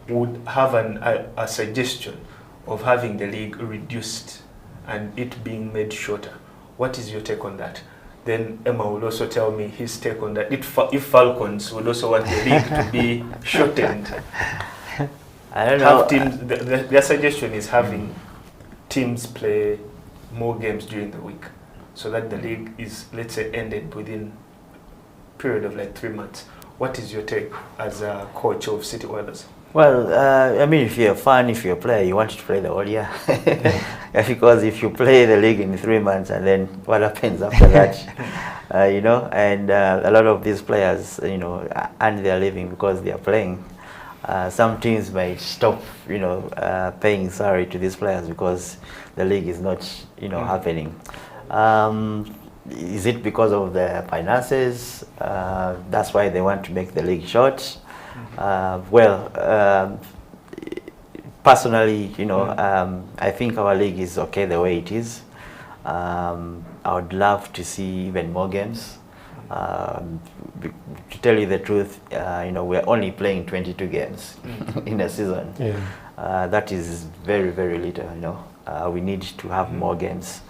would have a suggestion of having the league reduced and it being made shorter. What is your take on that? Then Emma will also tell me his take on that. If Falcons would also want the league to be shortened. I don't know. Their suggestion is having teams play more games during the week, so that the league is, let's say, ended within a period of like 3 months. What is your take as a coach of City Oilers? Well, I mean, if you're a fan, if you're a player, you want to play the whole year. Because if you play the league in 3 months, and then what happens after that? You know, and a lot of these players, you know, earn their living because they are playing. Some teams might stop, you know, paying salary to these players because the league is not, you know, happening. Is it because of the finances? That's why they want to make the league short. Well, personally, you know, I think our league is okay the way it is. I would love to see even more games. To tell you the truth, you know, we're only playing 22 games in a season. That is very, very little. You know, we need to have more games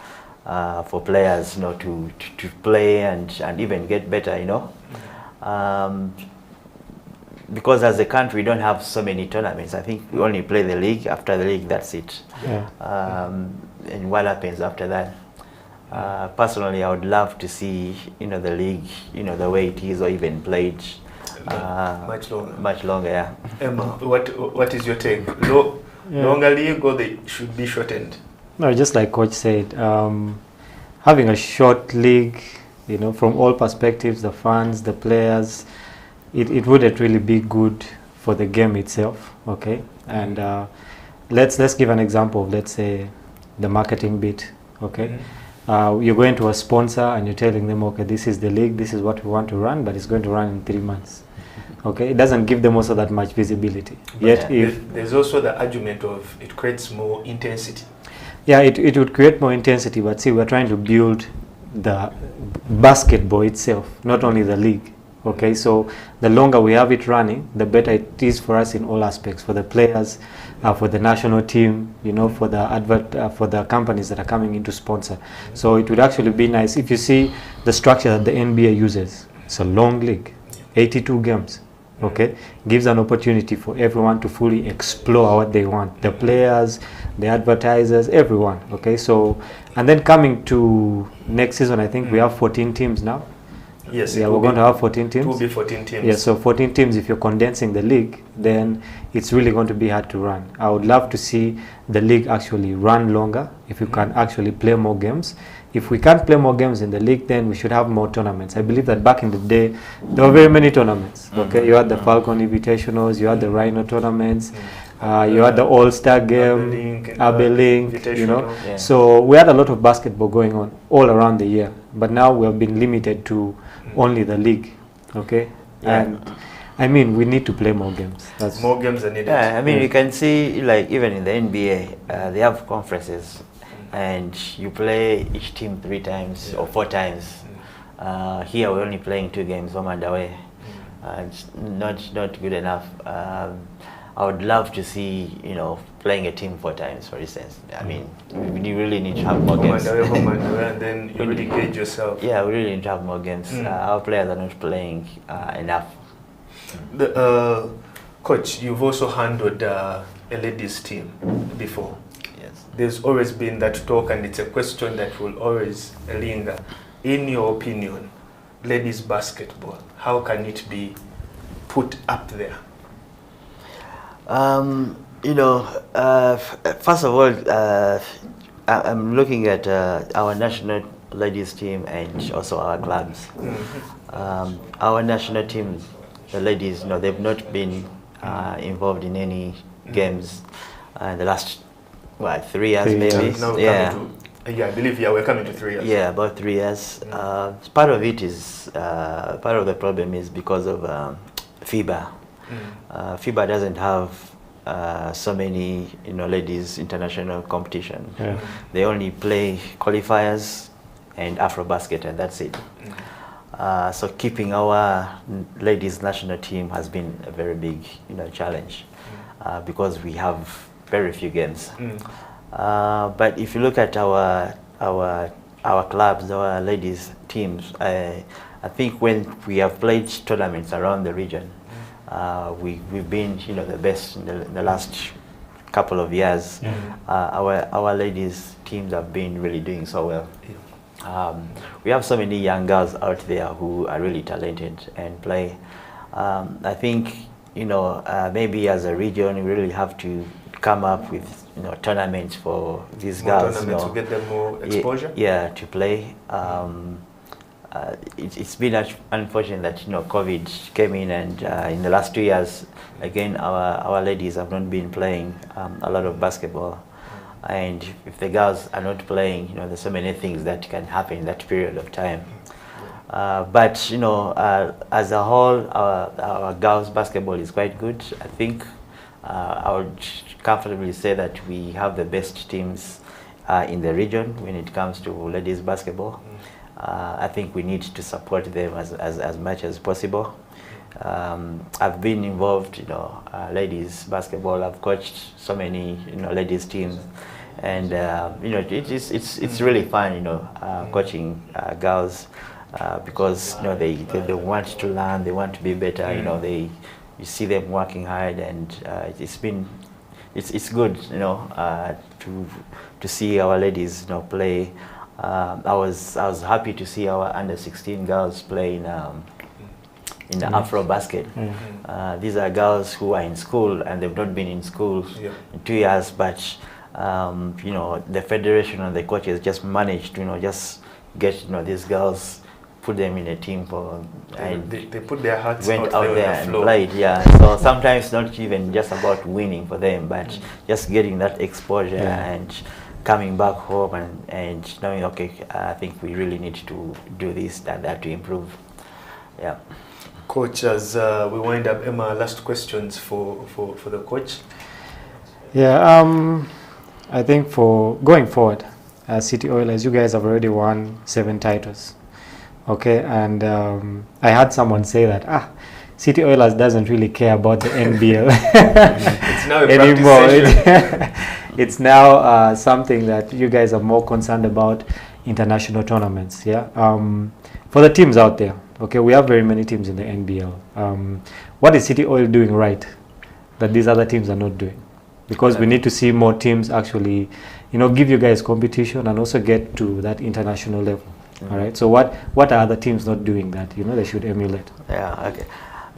for players, you know, to play and even get better. You know. Because as a country, we don't have so many tournaments. I think we only play the league. After the league, that's it. And what happens after that? Personally, I would love to see, you know, the league, you know, the way it is, or even played much longer. Much longer, yeah. Emma, what is your take? Longer league, or they should be shortened? No, just like Coach said, having a short league, you know, from all perspectives, the fans, the players, it wouldn't really be good for the game itself, okay? And let's give an example of, let's say, the marketing bit, okay? You're going to a sponsor and you're telling them, okay, this is the league, this is what we want to run, but it's going to run in 3 months. Okay, it doesn't give them also that much visibility. But yet, if there's also the argument of it creates more intensity. Yeah, it would create more intensity, but see, we're trying to build the basketball itself, not only the league. Okay, so the longer we have it running, the better it is for us in all aspects, for the players, for the national team, you know, for the companies that are coming in to sponsor. So it would actually be nice if you see the structure that the NBA uses. It's a long league, 82 games. Okay, gives an opportunity for everyone to fully explore what they want, the players, the advertisers, everyone. Okay, so and then coming to next season, I think we have 14 teams now. Yes, yeah, we're going to have 14 teams. It will be 14 teams. Yeah, so 14 teams. If you're condensing the league, then it's really going to be hard to run. I would love to see the league actually run longer. If you can actually play more games. If we can't play more games in the league, then we should have more tournaments. I believe that back in the day, there were very many tournaments. Okay, you had the Falcon Invitationals, you had the Rhino tournaments, you had the All-Star game, Abelink, you know. Yeah. So we had a lot of basketball going on all around the year. But now we have been limited to only the league. Okay, and I mean we need to play more games. That's more games are needed. Yeah, I mean you can see like even in the NBA, they have conferences. And you play each team 3 times or 4 times. Here we're only playing 2 games, home and away. It's not good enough. I would love to see, you know, playing a team 4 times, for instance. I mean, we really need to have more games. Home and away, and then you really gauge yourself. Yeah, we really need to have more games. Our players are not playing enough. Coach, you've also handled a ladies team before. There's always been that talk, and it's a question that will always linger. In your opinion, ladies basketball, how can it be put up there? You know, first of all, I'm looking at our national ladies team and also our clubs. Our national team, the ladies, you know, they've not been involved in any games in the last 3 years maybe. Yeah, I believe we're coming to 3 years. Yeah, about 3 years. Part of it is part of the problem is because of FIBA. FIBA doesn't have so many, you know, ladies international competition. They only play qualifiers and AfroBasket, and that's it. So keeping our ladies national team has been a very big, you know, challenge because we have very few games. But if you look at our clubs, our ladies teams, I think when we have played tournaments around the region, we've been, you know, the best in the last couple of years. Our ladies teams have been really doing so well. We have so many young girls out there who are really talented and play. I think, you know, maybe as a region, we really have to come up with, you know, tournaments for these girls. Tournaments, you know, to get them more exposure. Yeah, to play. It's been unfortunate that, you know, COVID came in, and in the last 2 years, again, our ladies have not been playing a lot of basketball. And if the girls are not playing, you know, there's so many things that can happen in that period of time. But, you know, as a whole, our girls basketball is quite good. I think I would comfortably say that we have the best teams in the region when it comes to ladies basketball. I think we need to support them as much as possible. I've been involved, you know, ladies basketball. I've coached so many, you know, ladies teams, and you know, it's really fun, you know, coaching girls because, you know, they want to learn, they want to be better. You know, you see them working hard, and it's good, you know, to see our ladies, you know, play. I was happy to see our under-16 girls play in the AfroBasket. These are girls who are in school, and they've not been in school in 2 years, but you know, the federation and the coaches just managed to, you know, just get, you know, these girls, put them in a team and they put their hearts went out there and floor. played. Yeah, so sometimes not even just about winning for them, but just getting that exposure and coming back home and knowing, okay, I think we really need to do this and that to improve. Yeah. Coach, as we wind up, Emma, last questions for the coach. Yeah, I think for going forward, City Oilers, you guys have already won 7 titles. Okay, and I had someone say that City Oilers doesn't really care about the NBL It's now a anymore. practice session. It's now something that you guys are more concerned about, international tournaments. Yeah. For the teams out there, okay, we have very many teams in the NBL. What is City Oil doing right that these other teams are not doing? Because we need to see more teams actually, give you guys competition and also get to that international level. All right. So what are other teams not doing that they should emulate? Yeah. Okay.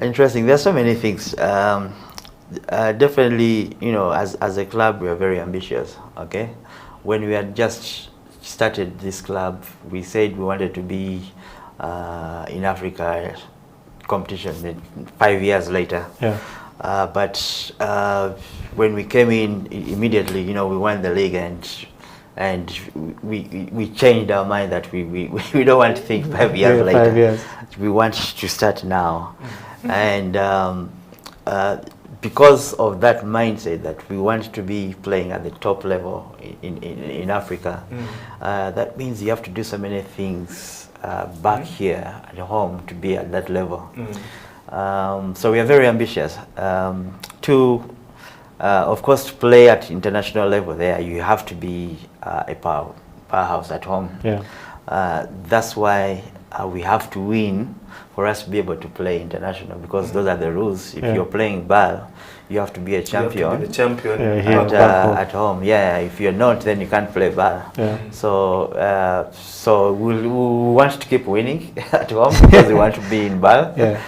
Interesting. There's so many things. Definitely, as a club, we are very ambitious. Okay. When we had just started this club, we said we wanted to be in Africa competition 5 years later. Yeah. But when we came in immediately, we won the league, and we changed our mind that we don't want to think 5 years later. 5 years. We want to start now, and because of that mindset that we want to be playing at the top level in Africa, that means you have to do so many things back here at home to be at that level. So we are very ambitious. Of course, to play at international level there, you have to be a powerhouse at home. Yeah. That's why we have to win for us to be able to play international, because those are the rules. If you're playing ball, you have to be a champion. You have to be the champion. At home. Yeah. If you're not, then you can't play ball. Yeah. So we want to keep winning at home because we want to be in ball. Yeah.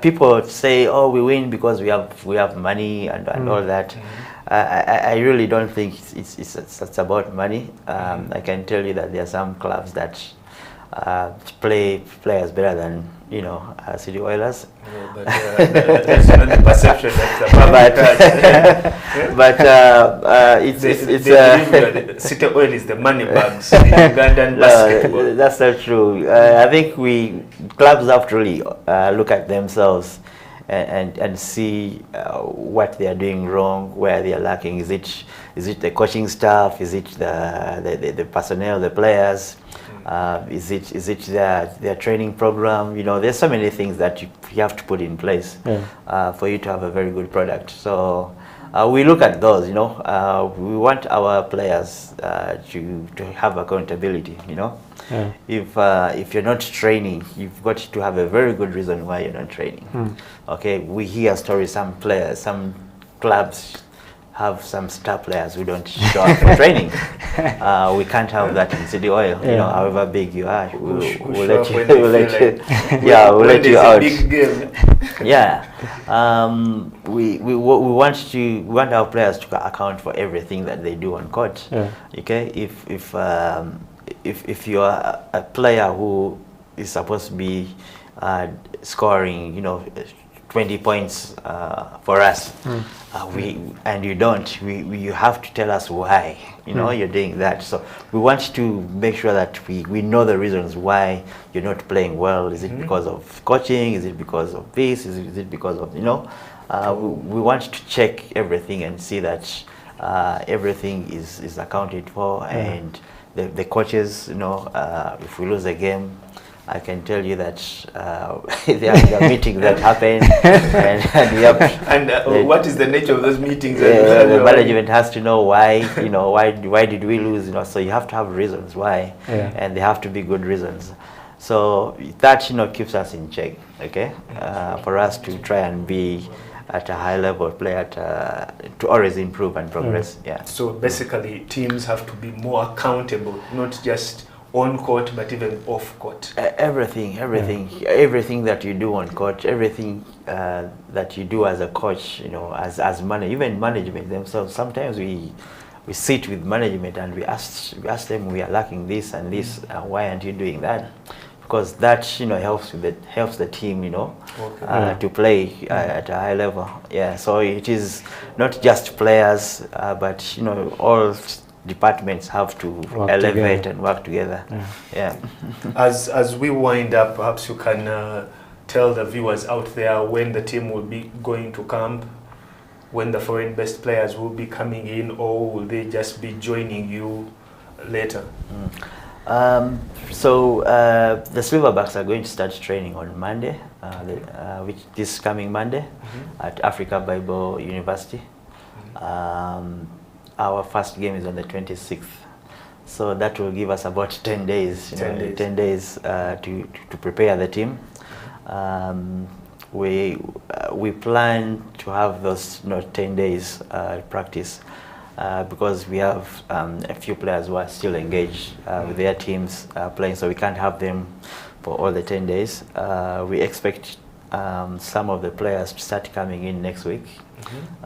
People say, "Oh, we win because we have money and all that." I really don't think it's about money. I can tell you that there are some clubs that play players better than City Oilers. No, but that's not the perception that's about it's City Oil is the money bags in Ugandan basketball. That's not true. I think clubs have to really look at themselves and see what they are doing wrong, where they are lacking. Is it the coaching staff? Is it the personnel, the players? Is it their training program? There's so many things that you have to put in place for you to have a very good product. So we look at those. We want our players to have accountability. Yeah. If you're not training, you've got to have a very good reason why you're not training. Okay, we hear stories. Some clubs have some star players who don't show up for training. We can't have that in City Oil. However big you are, we'll let you out. Big game. Yeah. We want our players to account for everything that they do on court. Yeah. Okay, if you are a player who is supposed to be scoring 20 points for us, and you don't, you have to tell us why you're doing that. So we want to make sure that we know the reasons why you're not playing well. Is it because of coaching? Is it because of this? Is it because of we want to check everything and see that everything is accounted for, and the coaches, if we lose a game, I can tell you that there are meetings that happen, and we have. And what is the nature of those meetings? The management has to know why. Why did we lose? So you have to have reasons why, and they have to be good reasons. So that keeps us in check. Okay, for us to try and be at a high level player to always improve and progress. Yeah. So basically, teams have to be more accountable, not just on court, but even off court. Everything that you do on court, everything that you do as a coach, as even management themselves. Sometimes we sit with management and we ask them, we are lacking this and this. Why aren't you doing that? Because that helps the team to play at a high level. Yeah. So it is not just players, but all departments have to elevate and work together. Yeah. As we wind up, perhaps you can tell the viewers out there when the team will be going to camp, when the foreign-based players will be coming in, or will they just be joining you later? So the Silverbacks are going to start training on Monday, which this coming Monday, at Africa Bible University. Our first game is on the 26th, so that will give us about 10 days. 10 days to prepare the team. We plan to have those 10 days practice. Because we have a few players who are still engaged with their teams playing, so we can't have them for all the 10 days. We expect some of the players to start coming in next week.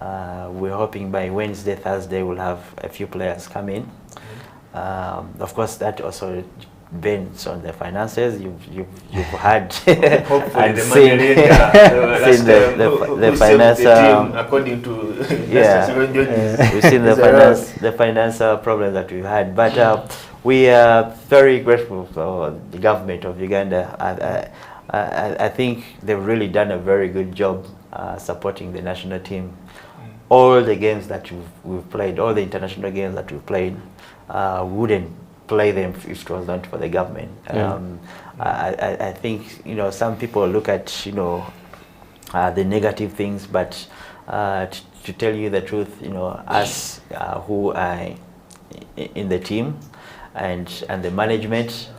We're hoping by Wednesday, Thursday, we'll have a few players come in. Of course, that also depends on the finances. You've had Hopefully and the seen, seen the financial, according to we've seen the financial problems that we've had, but we are very grateful for the government of Uganda. I think they've really done a very good job supporting the national team. All the games that we've played, all the international games that we've played, wouldn't play them if it was not for the government. I think some people look at the negative things, but to tell you the truth, us who are in the team and the management,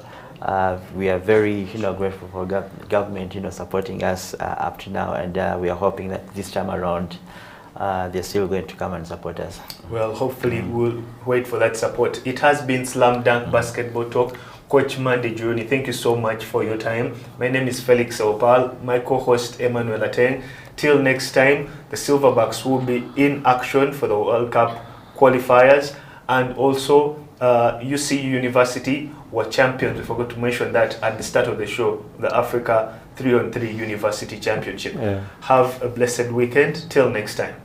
we are very grateful for government supporting us up to now, and we are hoping that this time around they're still going to come and support us. Well, hopefully we'll wait for that support. It has been Slam Dunk Basketball Talk. Coach Mande Juruni, thank you so much for your time. My name is Felix Eupal, my co-host Emmanuel Ateng. Till next time, the Silverbacks will be in action for the World Cup qualifiers, and also UC University were champions. We forgot to mention that at the start of the show, the Africa 3-on-3 University Championship. Have a blessed weekend. Till next time.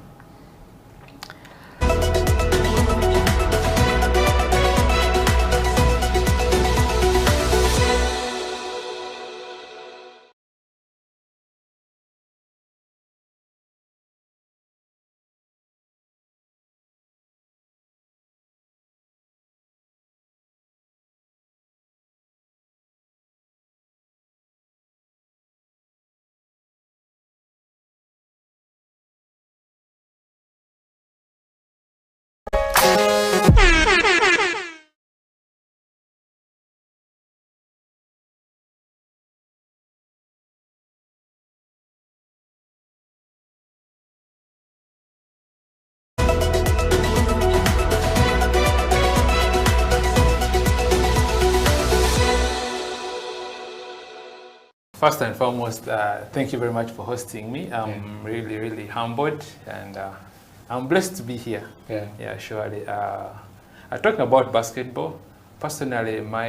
First and foremost, thank you very much for hosting me. I'm really, really humbled, and I'm blessed to be here. Yeah, surely. Talking about basketball, personally, my